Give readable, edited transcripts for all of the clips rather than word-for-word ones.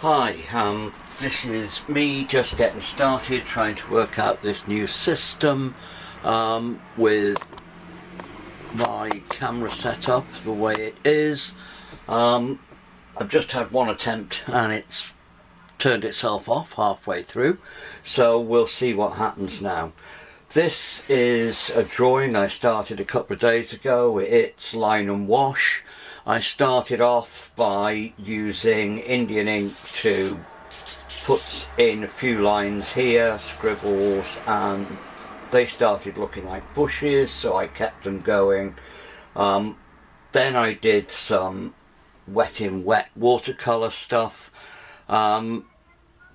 Hi, this is me just getting started trying to work out this new system with my camera setup the way it is. I've just had one attempt and it's turned itself off halfway through, so we'll see what happens now. This is a drawing I started a couple of days ago. It's line and wash. I started off by using Indian ink to put in a few lines here, scribbles, and they started looking like bushes, so I kept them going. Then I did some wet in wet watercolour stuff,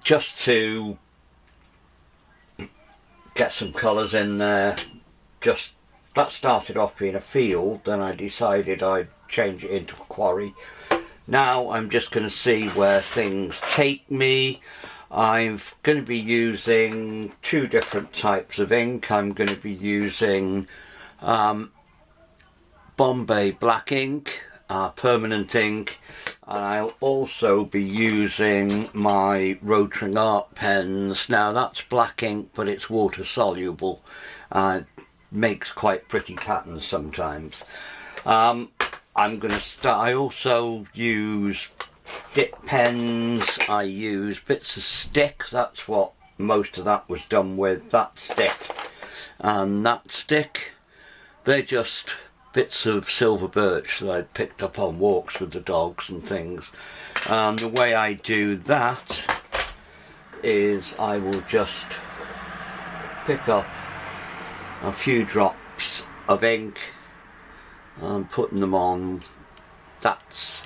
just to get some colours in there. Just that started off being a field, then I decided I'd change it into a quarry. Now I'm just going to see where things take me. I'm going to be using two different types of ink. I'm going to be using Bombay black ink, permanent ink, and I'll also be using my Rotring art pens. Now that's black ink, but it's water soluble. Makes quite pretty patterns sometimes. I'm going to start. I also use dip pens. I use bits of stick. That's what most of that was done with, that stick and that stick. They're just bits of silver birch that I'd picked up on walks with the dogs and things. The way I do that is I will just pick up a few drops of ink and putting them on. That's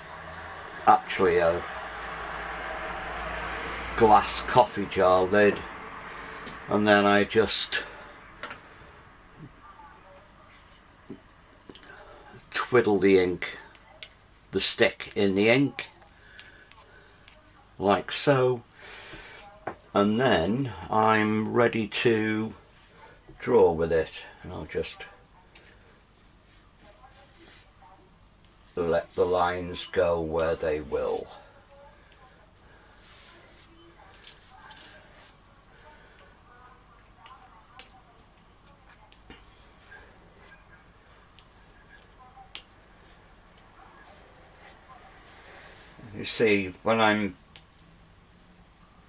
actually a glass coffee jar lid, and then I just twiddle the ink, the stick in the ink like so, and then I'm ready to draw with it. And I'll just let the lines go where they will. You see, when I'm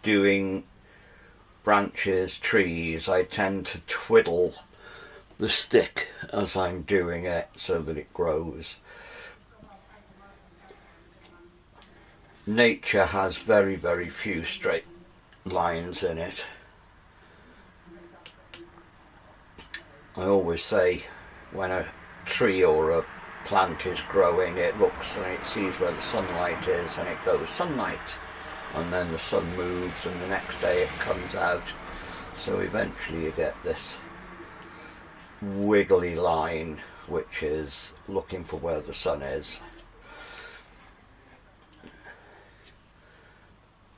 doing branches, trees, I tend to twiddle the stick as I'm doing it so that it grows. Nature has very, very few straight lines in it. I always say when a tree or a plant is growing, it looks and it sees where the sunlight is and it goes sunlight, and then the sun moves and the next day it comes out, so eventually you get this wiggly line which is looking for where the sun is.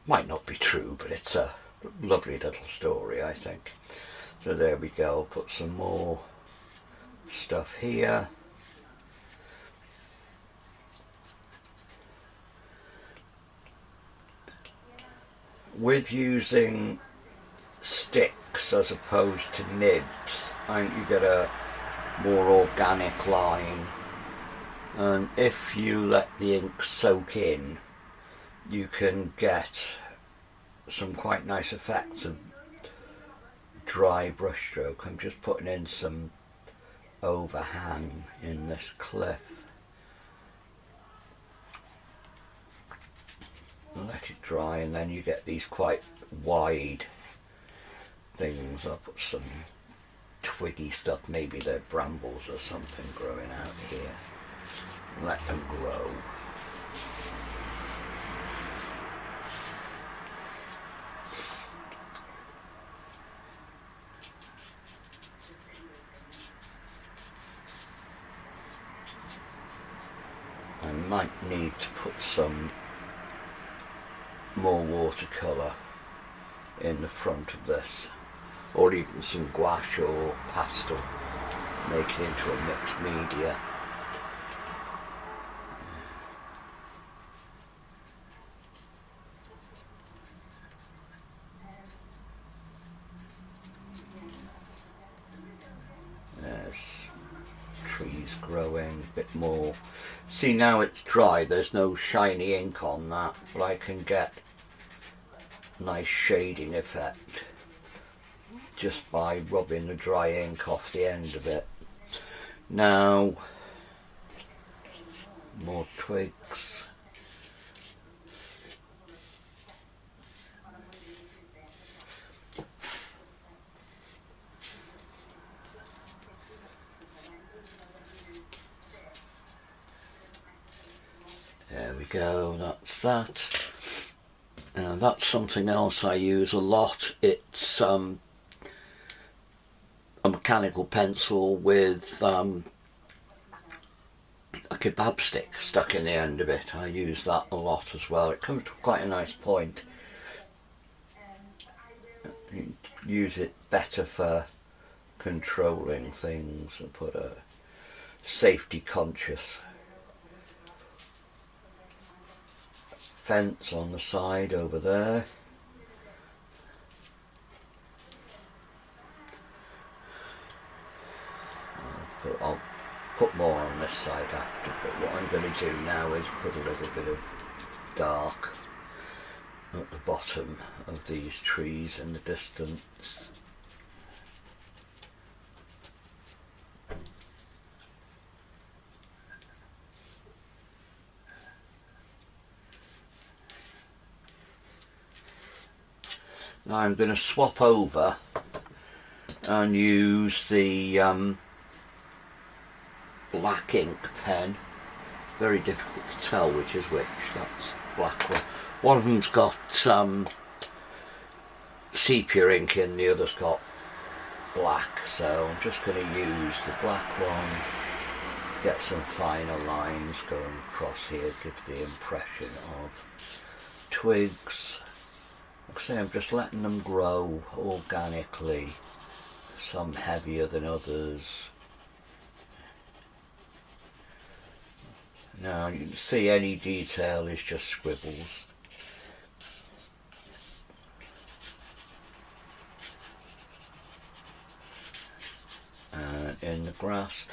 Might not be true, but it's a lovely little story, I think. So there we go. Put some more stuff here. With using sticks as opposed to nibs, I think you get a more organic line, and if you let the ink soak in, you can get some quite nice effects of dry brushstroke. I'm just putting in some overhang in this cliff. Let it dry, and then you get these quite wide things. I'll put some twiggy stuff, maybe they're brambles or something growing out here. Let them grow. I might need to put some more watercolour in the front of this, or even some gouache or pastel, make it into a mixed media. growing a bit more. See, now it's dry, there's no shiny ink on that, but I can get a nice shading effect just by rubbing the dry ink off the end of it. Now, more twigs. There we go, that's that. Now that's something else I use a lot. It's a mechanical pencil with a kebab stick stuck in the end of it. I use that a lot as well. It comes to quite a nice point. You use it better for controlling things and put a safety conscious fence on the side over there. I'll put more on this side after, but what I'm going to do now is put a little bit of dark at the bottom of these trees in the distance. Now I'm going to swap over and use the black ink pen. Very difficult to tell which is which. That's black one. One of them's got sepia ink in, the other's got black, so I'm just going to use the black one, get some finer lines going across here, give the impression of twigs. Like I say, I'm just letting them grow organically, some heavier than others. Now you can see any detail is just scribbles. And in the grass,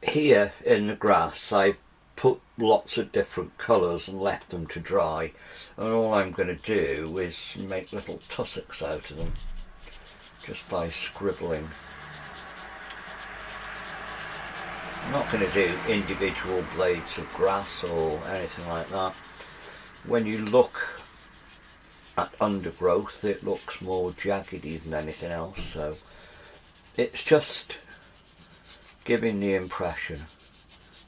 here in the grass I've put lots of different colours and left them to dry, and all I'm going to do is make little tussocks out of them just by scribbling. I'm not going to do individual blades of grass or anything like that. When you look at undergrowth it looks more jaggedy than anything else, so it's just giving the impression.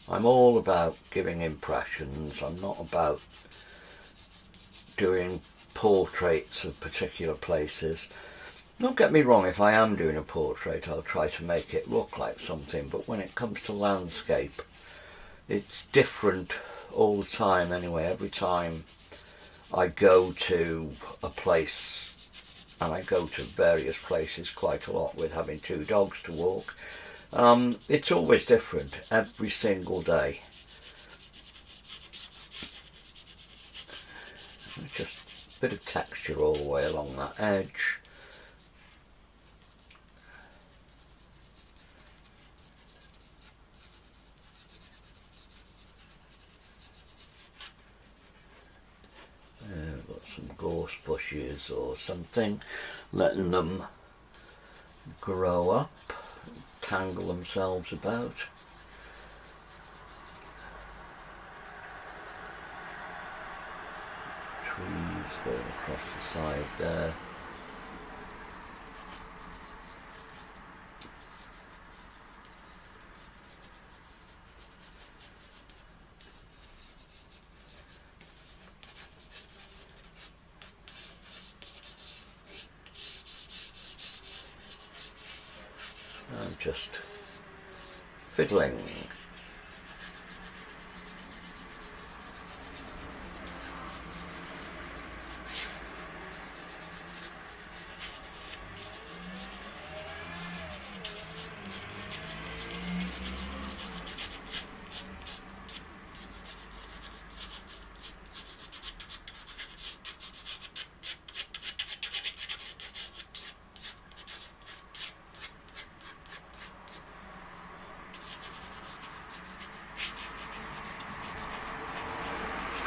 I'm all about giving impressions. I'm not about doing portraits of particular places. Don't get me wrong, if I am doing a portrait I'll try to make it look like something, but when it comes to landscape it's different all the time anyway. Every time I go to a place, and I go to various places quite a lot with having 2 dogs to walk, it's always different every single day. Just a bit of texture all the way along that edge. Got some gorse bushes or something, letting them grow up, tangle themselves about. Trees going across the side there. I'm just fiddling.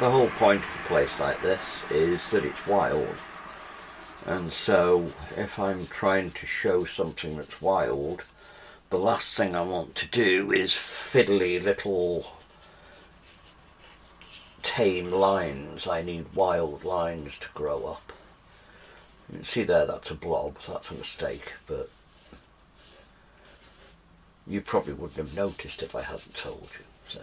The whole point of a place like this is that it's wild, and so if I'm trying to show something that's wild, the last thing I want to do is fiddly little tame lines. I need wild lines to grow up. You can see there, that's a blob, so that's a mistake, but you probably wouldn't have noticed if I hadn't told you. So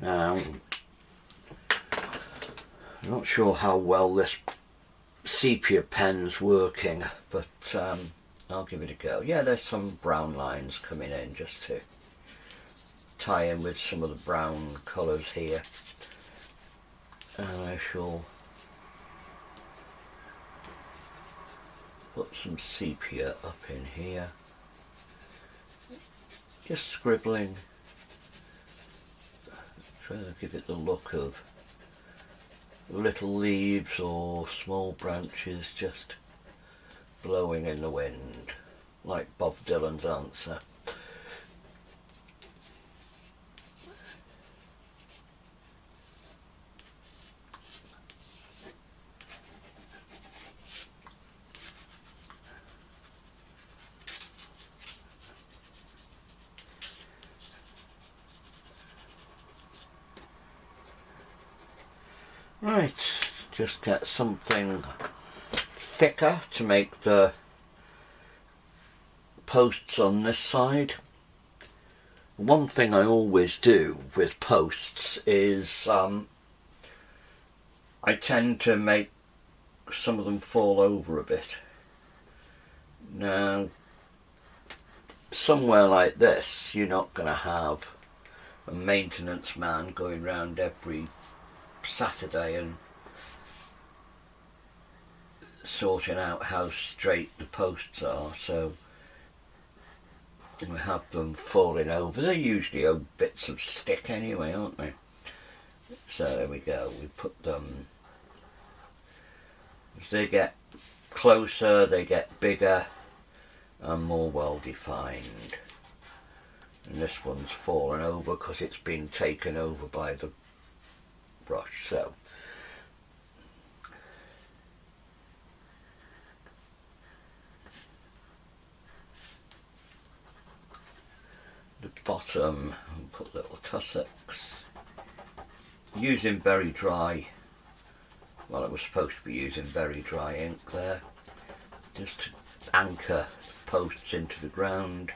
now, I'm not sure how well this sepia pen's working, but I'll give it a go. Yeah, there's some brown lines coming in just to tie in with some of the brown colours here. And I shall put some sepia up in here, just scribbling, trying to give it the look of little leaves or small branches just blowing in the wind, like Bob Dylan's answer. Right, just get something thicker to make the posts on this side. One thing I always do with posts is I tend to make some of them fall over a bit. Now, somewhere like this, you're not going to have a maintenance man going round every Saturday and sorting out how straight the posts are, so we have them falling over. They're usually bits of stick anyway, aren't they? So there we go, we put them, as they get closer they get bigger and more well defined, and this one's fallen over because it's been taken over by the brush. So the bottom, I'll put little tussocks, using very dry, well, it was supposed to be using very dry ink there, just to anchor the posts into the ground.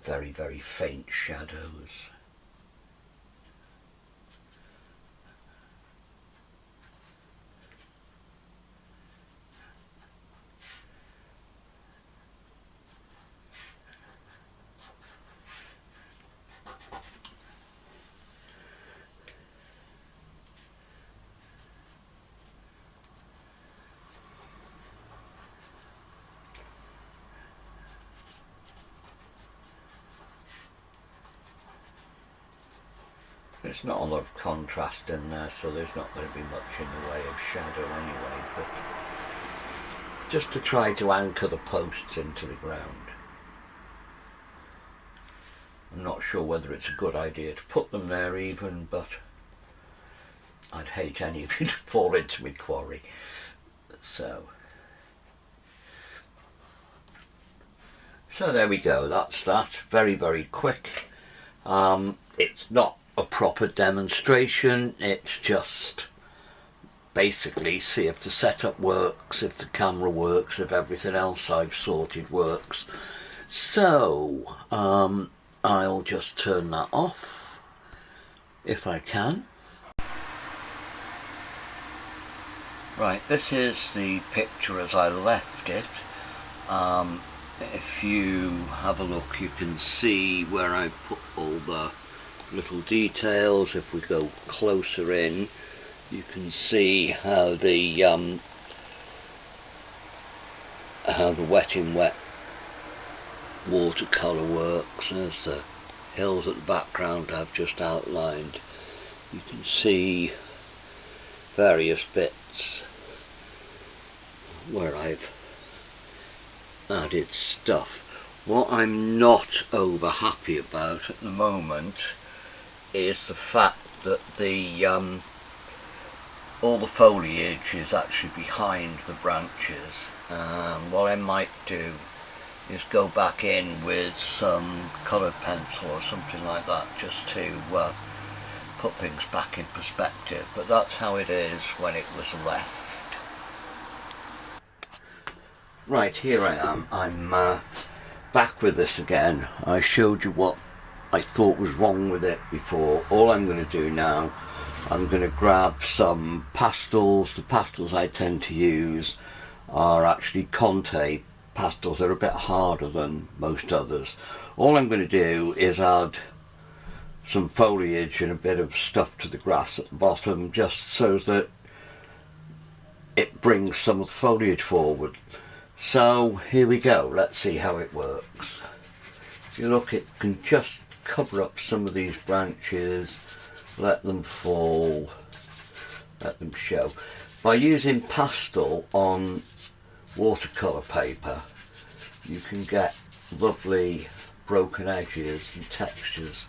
Very, very faint shadows. There's not a lot of contrast in there, so there's not going to be much in the way of shadow anyway, but just to try to anchor the posts into the ground. I'm not sure whether it's a good idea to put them there even, but I'd hate any of you to fall into my quarry. So there we go, that's that. Very, very quick. It's not a proper demonstration, it's just basically see if the setup works, if the camera works, if everything else I've sorted works. So I'll just turn that off if I can. Right, this is the picture as I left it. If you have a look, you can see where I've put all the little details. If we go closer in, you can see how the how the wet in wet watercolour works. There's the hills at the background I've just outlined. You can see various bits where I've added stuff. What I'm not over happy about at the moment is the fact that the all the foliage is actually behind the branches. What I might do is go back in with some coloured pencil or something like that, just to put things back in perspective, but that's how it is when it was left. Right, here I am. I'm back with this again. I showed you what I thought was wrong with it before. All I'm going to do now, I'm going to grab some pastels. The pastels I tend to use are actually Conte pastels. They're a bit harder than most others. All I'm going to do is add some foliage and a bit of stuff to the grass at the bottom, just so that it brings some of the foliage forward. So here we go, let's see how it works. If you look, it can just cover up some of these branches, let them fall, let them show. By using pastel on watercolour paper, you can get lovely broken edges and textures.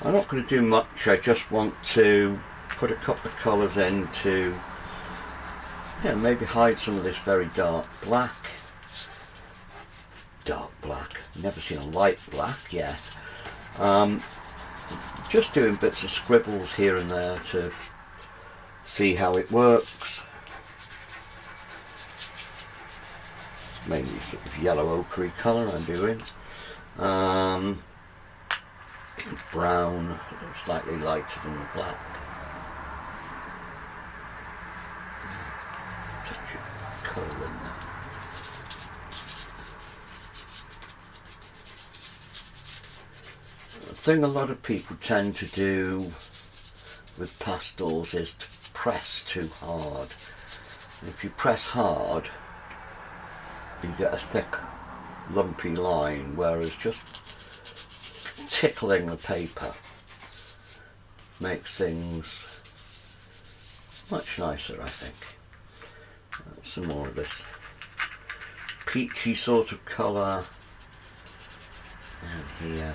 I'm not going to do much, I just want to put a couple of colours in to maybe hide some of this very dark black. Never seen a light black yet. Just doing bits of scribbles here and there to see how it works. It's mainly sort of yellow ochre colour I'm doing. Brown, slightly lighter than the black. Touch of colour in there. The thing a lot of people tend to do with pastels is to press too hard. And if you press hard, you get a thick, lumpy line, whereas just tickling the paper makes things much nicer, I think. Some more of this peachy sort of colour down here.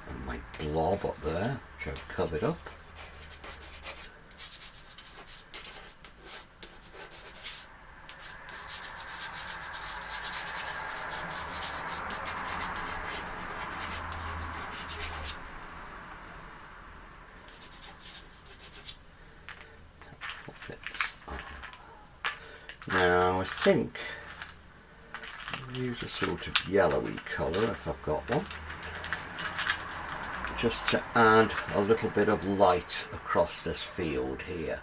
And my blob up there, which I've covered up. Now I think I'll use a sort of yellowy colour if I've got one, just to add a little bit of light across this field here.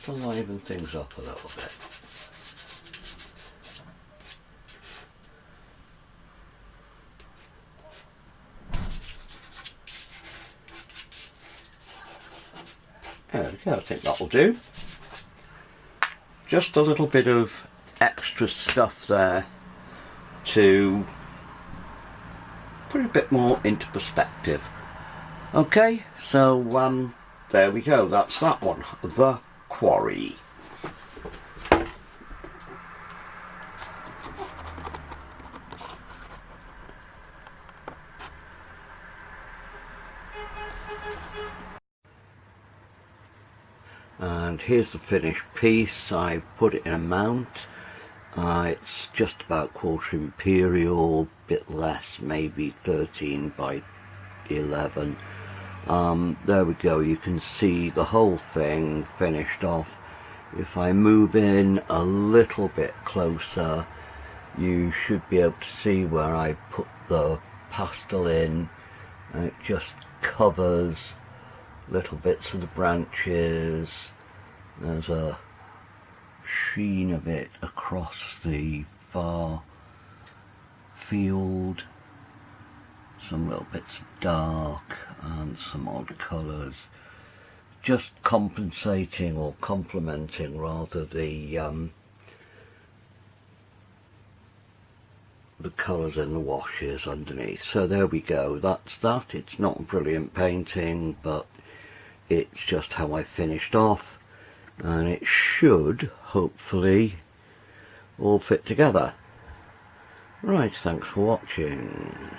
To liven things up a little bit. There we go, I think that'll do. Just a little bit of extra stuff there to put a bit more into perspective. Okay, so there we go, that's that one, the Quarry. And here's the finished piece. I've put it in a mount. It's just about quarter imperial, bit less, maybe 13 by 11. There we go, you can see the whole thing finished off. If I move in a little bit closer, you should be able to see where I put the pastel in, and it just covers little bits of the branches. There's a sheen of it across the far field, some little bits of dark and some odd colours, just compensating or complementing rather the colours in the washes underneath. So there we go, that's that. It's not a brilliant painting, but it's just how I finished off, and it should hopefully all fit together. Right, thanks for watching.